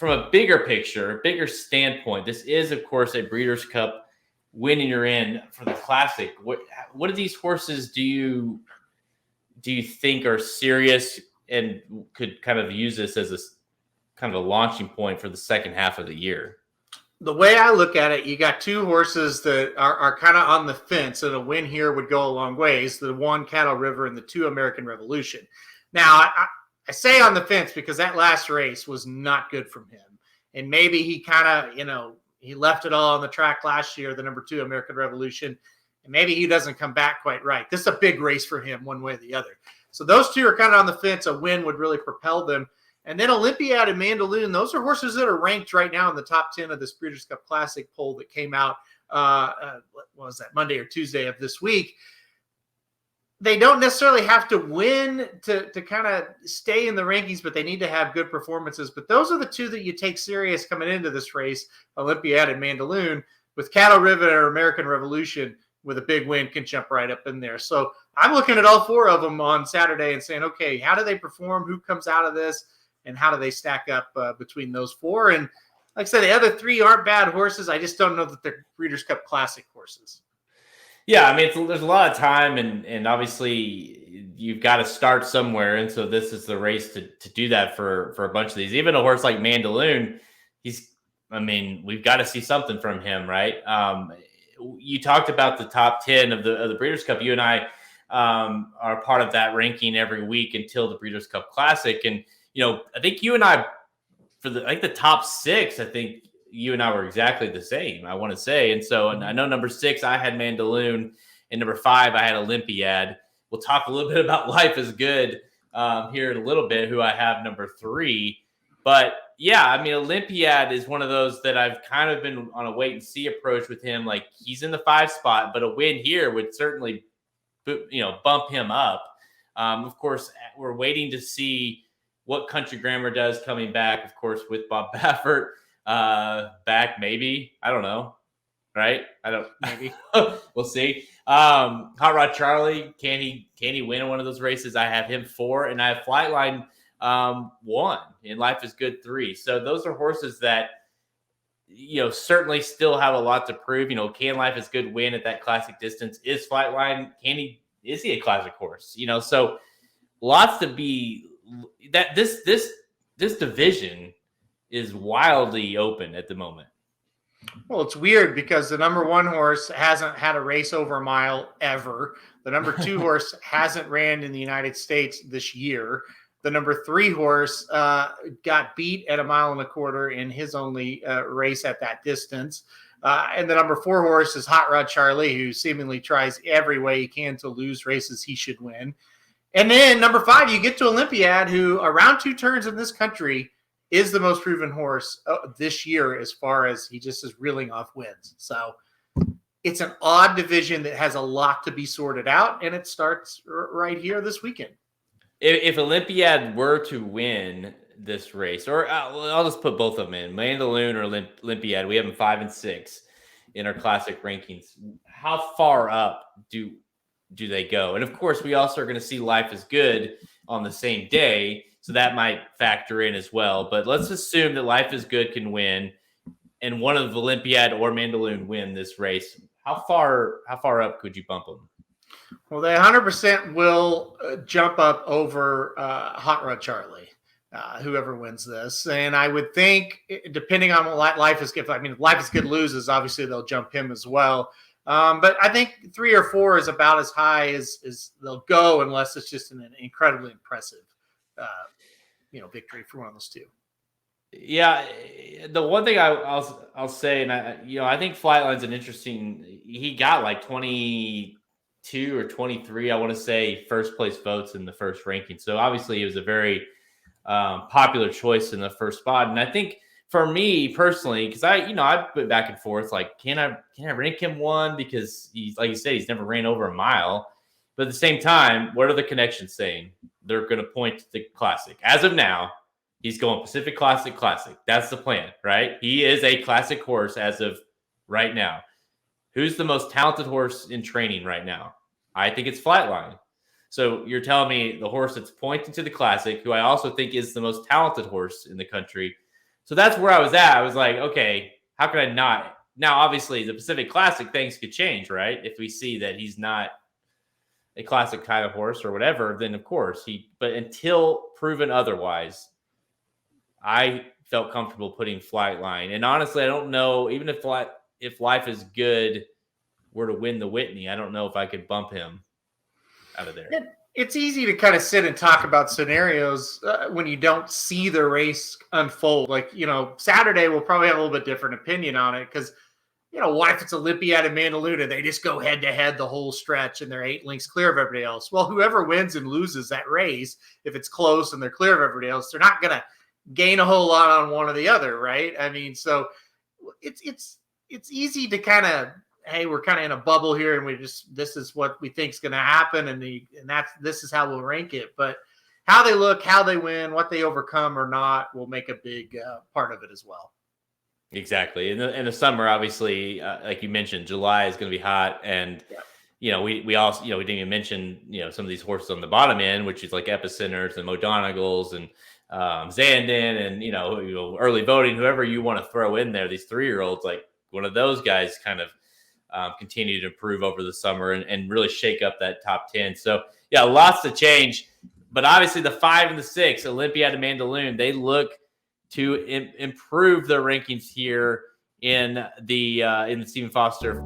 from a bigger picture, a bigger standpoint, this is, of course, a Breeders' Cup win you're in for the Classic. What of these horses do you think are serious and could kind of use this as a kind of a launching point for the second half of the year? The way I look at it, you got two horses that are kind of on the fence, and a win here would go a long ways. The one, Cattle River, and the two, American Revolution. Now, I say on the fence because that last race was not good from him. And maybe he kind of, he left it all on the track last year, the number 2, American Revolution. And maybe he doesn't come back quite right. This is a big race for him one way or the other. So those two are kind of on the fence. A win would really propel them. And then Olympiad and Mandaloon, those are horses that are ranked right now in the top 10 of this Breeders' Cup Classic poll that came out, what was that, Monday or Tuesday of this week. They don't necessarily have to win to kind of stay in the rankings, but they need to have good performances. But those are the two that you take serious coming into this race, Olympiad and Mandaloon, with Cattle River or American Revolution with a big win can jump right up in there. So I'm looking at all 4 of them on Saturday and saying, okay, how do they perform? Who comes out of this? And how do they stack up between those 4? And like I said, the other 3 aren't bad horses. I just don't know that they're Breeders' Cup Classic horses. Yeah, I mean, there's a lot of time, and obviously you've got to start somewhere. And so this is the race to do that for a bunch of these. Even a horse like Mandaloon, we've got to see something from him, right? You talked about the top 10 of the Breeders' Cup. You and I are part of that ranking every week until the Breeders' Cup Classic. And I think you and I, for the top 6, I think you and I were exactly the same, I want to say. And so, and I know number 6, I had Mandaloon, and number 5, I had Olympiad. We'll talk a little bit about Life is Good here in a little bit, who I have number 3. But yeah, I mean, Olympiad is one of those that I've kind of been on a wait and see approach with him. Like, he's in the 5 spot, but a win here would certainly, bump him up. Of course, we're waiting to see what Country Grammar does coming back, of course, with Bob Baffert back, maybe. I don't know. Right? Maybe. We'll see. Hot Rod Charlie, can he win one of those races? I have him 4, and I have Flightline 1, and Life is Good 3. So those are horses that, certainly still have a lot to prove. Can Life is Good win at that classic distance? Is Flightline, is he a classic horse? So lots to be. That this division is wildly open at the moment. Well, it's weird because the number 1 horse hasn't had a race over a mile ever. The number 2 horse hasn't ran in the United States this year. The number 3 horse got beat at 1.25 miles in his only race at that distance. And the number 4 horse is Hot Rod Charlie, who seemingly tries every way he can to lose races he should win. And then number 5, you get to Olympiad, who around 2 turns in this country is the most proven horse this year, as far as he just is reeling off wins. So it's an odd division that has a lot to be sorted out, and it starts right here this weekend. If Olympiad were to win this race, or I'll just put both of them in, Mandaloon or Olympiad, we have them 5 and 6 in our classic rankings. How far up do they go? And of course, we also are going to see Life is Good on the same day, so that might factor in as well. But let's assume that Life is Good can win, and one of Olympiad or Mandaloon win this race. How far up could you bump them? Well, they 100% will jump up over Hot Rod Charlie, whoever wins this. And I would think, depending on what Life is Good, if Life is Good loses, obviously they'll jump him as well. But I think 3 or 4 is about as high as they'll go, unless it's just an incredibly impressive, victory for one of those 2. Yeah, the one thing I'll say, and I think Flightline's an interesting. He got like 22 or 23, I want to say, first place votes in the first ranking. So obviously, he was a very popular choice in the first spot. And I think, for me personally, because I put back and forth, like, can I rank him 1? Because he's, like you said, he's never ran over a mile. But at the same time, what are the connections saying? They're going to point to the Classic. As of now, he's going Pacific Classic. That's the plan, right? He is a classic horse as of right now. Who's the most talented horse in training right now? I think it's Flightline. So you're telling me the horse that's pointing to the Classic, who I also think is the most talented horse in the country, So that's where I was at. I was like, okay, how can I not? Now, obviously, the Pacific Classic, things could change, right? If we see that he's not a classic kind of horse or whatever, then of course but until proven otherwise, I felt comfortable putting Flightline. And honestly, I don't know, even if Life is Good were to win the Whitney, I don't know if I could bump him out of there. It's easy to kind of sit and talk about scenarios when you don't see the race unfold. Like, Saturday we'll probably have a little bit different opinion on it because, what if it's Olympiad and Mandaluna? They just go head to head the whole stretch and they're 8 lengths clear of everybody else. Well, whoever wins and loses that race, if it's close and they're clear of everybody else, they're not going to gain a whole lot on one or the other, right? I mean, so it's easy to kind of, hey, we're kind of in a bubble here, and this is what we think is going to happen, and this is how we'll rank it. But how they look, how they win, what they overcome or not, will make a big part of it as well. Exactly. In the summer, obviously, like you mentioned, July is going to be hot, and we also we didn't even mention some of these horses on the bottom end, which is like Epicenters and Modonagals and Zandon and early voting, whoever you want to throw in there. These 3-year-olds, like one of those guys, kind of continue to improve over the summer and really shake up that top 10. So yeah, lots to change, but obviously the 5 and the 6, Olympiad and Mandaloun, they look to improve their rankings here in the Stephen Foster